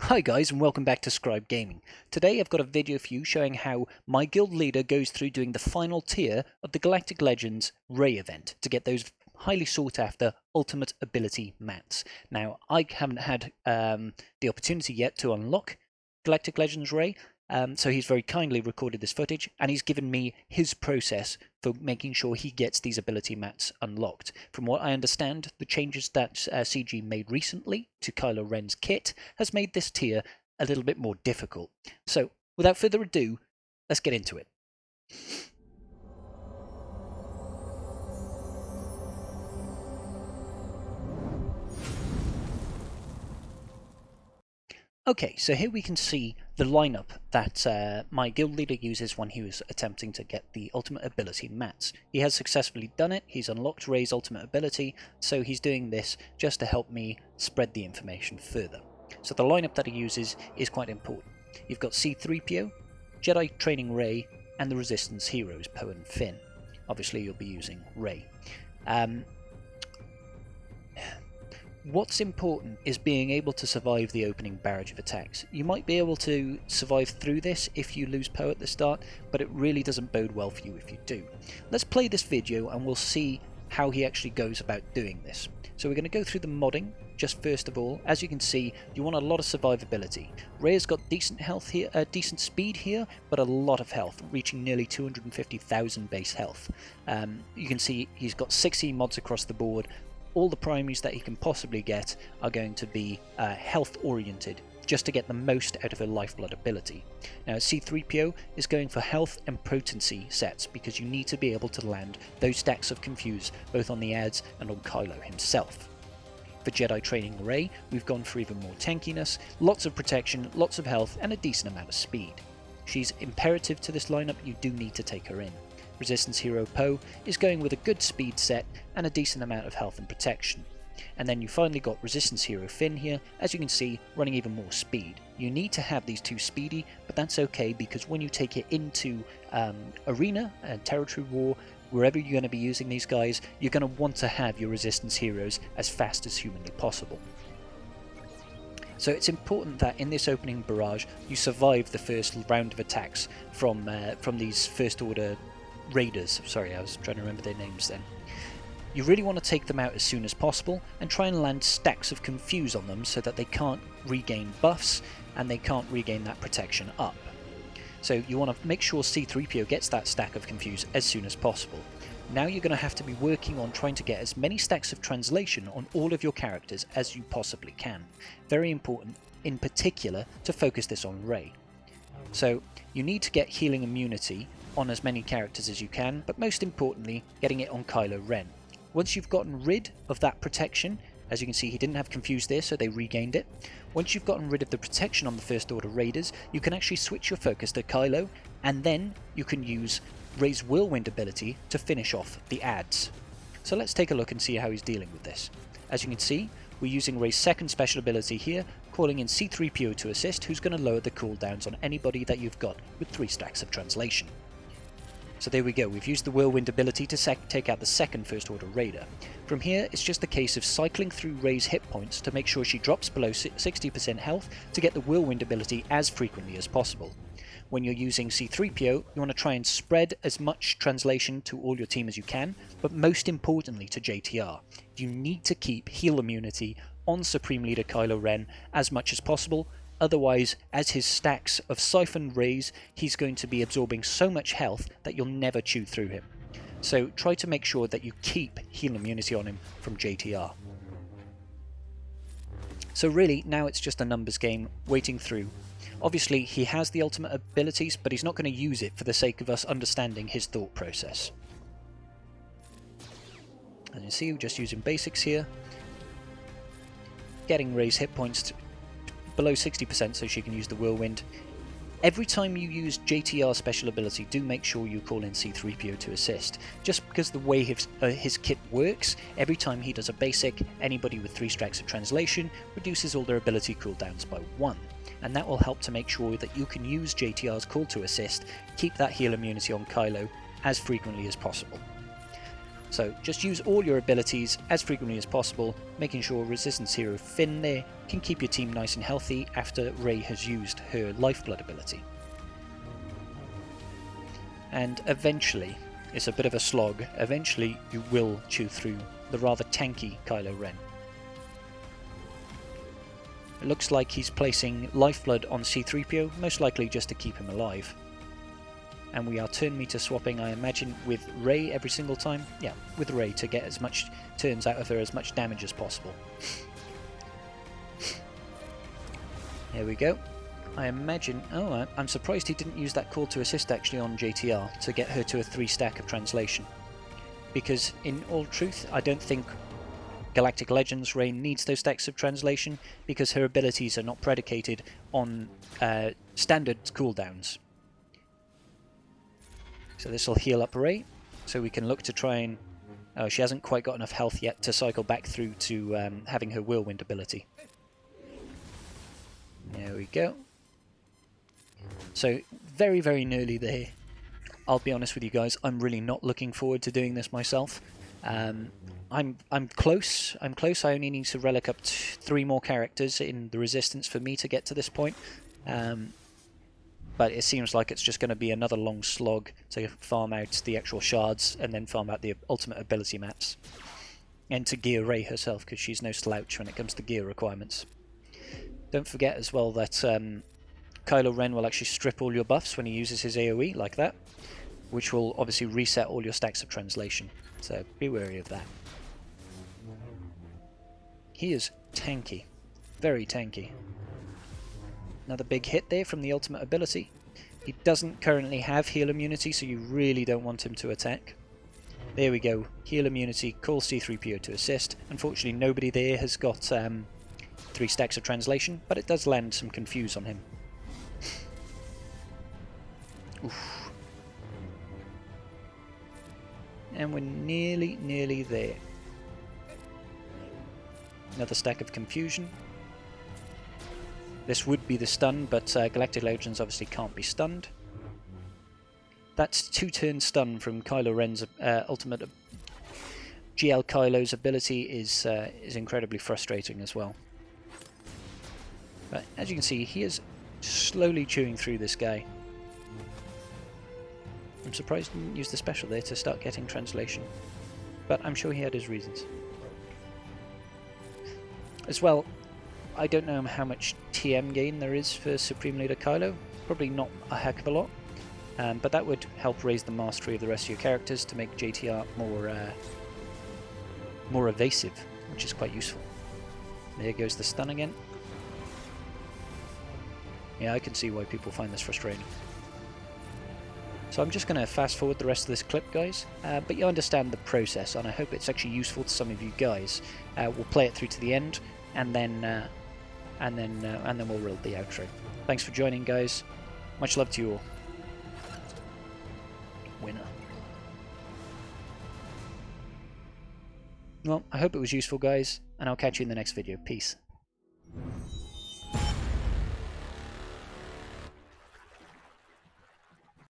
Hi guys and welcome back to Scribe Gaming. Today I've got a video for you showing how my guild leader goes through doing the final tier of the Galactic Legends Rey event to get those highly sought after ultimate ability mats. Now I haven't had the opportunity yet to unlock Galactic Legends Rey, so he's very kindly recorded this footage and he's given me his process for making sure he gets these ability mats unlocked. From what I understand, the changes that CG made recently to Kylo Ren's kit has made this tier a little bit more difficult. So, without further ado, let's get into it. Okay, so here we can see the lineup that my guild leader uses when he was attempting to get the ultimate ability mats. He has successfully done it, he's unlocked Rey's ultimate ability, so he's doing this just to help me spread the information further. So the lineup that he uses is quite important. You've got C-3PO, Jedi Training Rey, and the Resistance heroes Poe and Finn. Obviously you'll be using Rey. What's important is being able to survive the opening barrage of attacks. You might be able to survive through this if you lose Poe at the start, but it really doesn't bode well for you if you do. Let's play this video and we'll see how he actually goes about doing this. So we're going to go through the modding just first of all. As you can see, you want a lot of survivability. Rey has got decent health here, decent speed here, but a lot of health, reaching nearly 250,000 base health. You can see he's got 60 mods across the board. All the primaries that he can possibly get are going to be health oriented, just to get the most out of her lifeblood ability. Now C-3PO is going for health and potency sets because you need to be able to land those stacks of Confuse both on the ads and on Kylo himself. For Jedi Training Rey, we've gone for even more tankiness, lots of protection, lots of health and a decent amount of speed. She's imperative to this lineup, you do need to take her in. Resistance hero Poe is going with a good speed set and a decent amount of health and protection. And then you finally got Resistance hero Finn here, as you can see, running even more speed. You need to have these two speedy, but that's okay because when you take it into arena and territory war, wherever you're going to be using these guys, you're going to want to have your Resistance heroes as fast as humanly possible. So it's important that in this opening barrage you survive the first round of attacks from these first order raiders. Sorry, I was trying to remember their names then. You really want to take them out as soon as possible and try and land stacks of Confuse on them so that they can't regain buffs and they can't regain that protection up. So you want to make sure C-3PO gets that stack of Confuse as soon as possible. Now you're going to have to be working on trying to get as many stacks of translation on all of your characters as you possibly can. Very important, in particular, to focus this on Rey. So you need to get healing immunity on as many characters as you can, but most importantly, getting it on Kylo Ren. Once you've gotten rid of that protection, as you can see he didn't have Confused there, so they regained it. Once you've gotten rid of the protection on the First Order Raiders, you can actually switch your focus to Kylo, and then you can use Rey's Whirlwind ability to finish off the ads. So let's take a look and see how he's dealing with this. As you can see, we're using Rey's second special ability here, calling in C-3PO to assist, who's going to lower the cooldowns on anybody that you've got with 3 stacks of translation. So there we go, we've used the Whirlwind ability to take out the second First Order Raider. From here, it's just a case of cycling through Rey's hit points to make sure she drops below 60% health to get the Whirlwind ability as frequently as possible. When you're using C-3PO, you want to try and spread as much translation to all your team as you can, but most importantly to JTR. You need to keep heal immunity on Supreme Leader Kylo Ren as much as possible. Otherwise, as his stacks of siphoned Reys, he's going to be absorbing so much health that you'll never chew through him. So try to make sure that you keep heal immunity on him from JTR. So really, now it's just a numbers game, waiting through. Obviously, he has the ultimate abilities, but he's not going to use it for the sake of us understanding his thought process. As you see, we're just using basics here. Getting Rey's hit points below 60% so she can use the Whirlwind. Every time you use JTR special ability, do make sure you call in C-3PO to assist. Just because the way his kit works, every time he does a basic, anybody with 3 stacks of translation reduces all their ability cooldowns by 1. And that will help to make sure that you can use JTR's call to assist, keep that heal immunity on Kylo as frequently as possible. So just use all your abilities as frequently as possible, making sure Resistance Hero Finn there can keep your team nice and healthy after Rey has used her Lifeblood ability. And eventually, it's a bit of a slog, eventually you will chew through the rather tanky Kylo Ren. It looks like he's placing Lifeblood on C-3PO, most likely just to keep him alive. And we are turn meter swapping, I imagine, with Rey every single time. Yeah, with Rey to get as much turns out of her, as much damage as possible. Here we go. I imagine... Oh, I'm surprised he didn't use that call to assist actually on JTR to get her to a 3 stack of translation. Because in all truth, I don't think Galactic Legends Rey needs those stacks of translation because her abilities are not predicated on standard cooldowns. So this will heal up Rey, so we can look to try and... Oh, she hasn't quite got enough health yet to cycle back through to having her Whirlwind ability. There we go. So, very, very nearly there. I'll be honest with you guys, I'm really not looking forward to doing this myself. I'm close. I'm close. I only need to relic up 3 more characters in the Resistance for me to get to this point. But it seems like it's just going to be another long slog to farm out the actual shards and then farm out the ultimate ability maps. And to gear Rey herself, because she's no slouch when it comes to gear requirements. Don't forget as well that Kylo Ren will actually strip all your buffs when he uses his AoE, like that, which will obviously reset all your stacks of translation. So be wary of that. He is tanky. Very tanky. Another big hit there from the ultimate ability. He doesn't currently have heal immunity, so you really don't want him to attack. There we go. Heal immunity, call C-3PO to assist. Unfortunately, nobody there has got 3 stacks of translation, but it does land some confuse on him. Oof. And we're nearly there. Another stack of confusion. This would be the stun, but Galactic Legends obviously can't be stunned. That's 2 turn stun from Kylo Ren's ultimate. GL Kylo's ability is incredibly frustrating as well. But as you can see, he is slowly chewing through this guy. I'm surprised he didn't use the special there to start getting translation, but I'm sure he had his reasons. As well, I don't know how much TM gain there is for Supreme Leader Kylo. Probably not a heck of a lot, but that would help raise the mastery of the rest of your characters to make JTR more evasive, which is quite useful. There goes the stun again. Yeah, I can see why people find this frustrating. So I'm just going to fast forward the rest of this clip, guys, but you understand the process, and I hope it's actually useful to some of you guys. We'll play it through to the end, and then we'll roll the outro. Thanks for joining, guys. Much love to you all. Winner. Well, I hope it was useful, guys, and I'll catch you in the next video. Peace.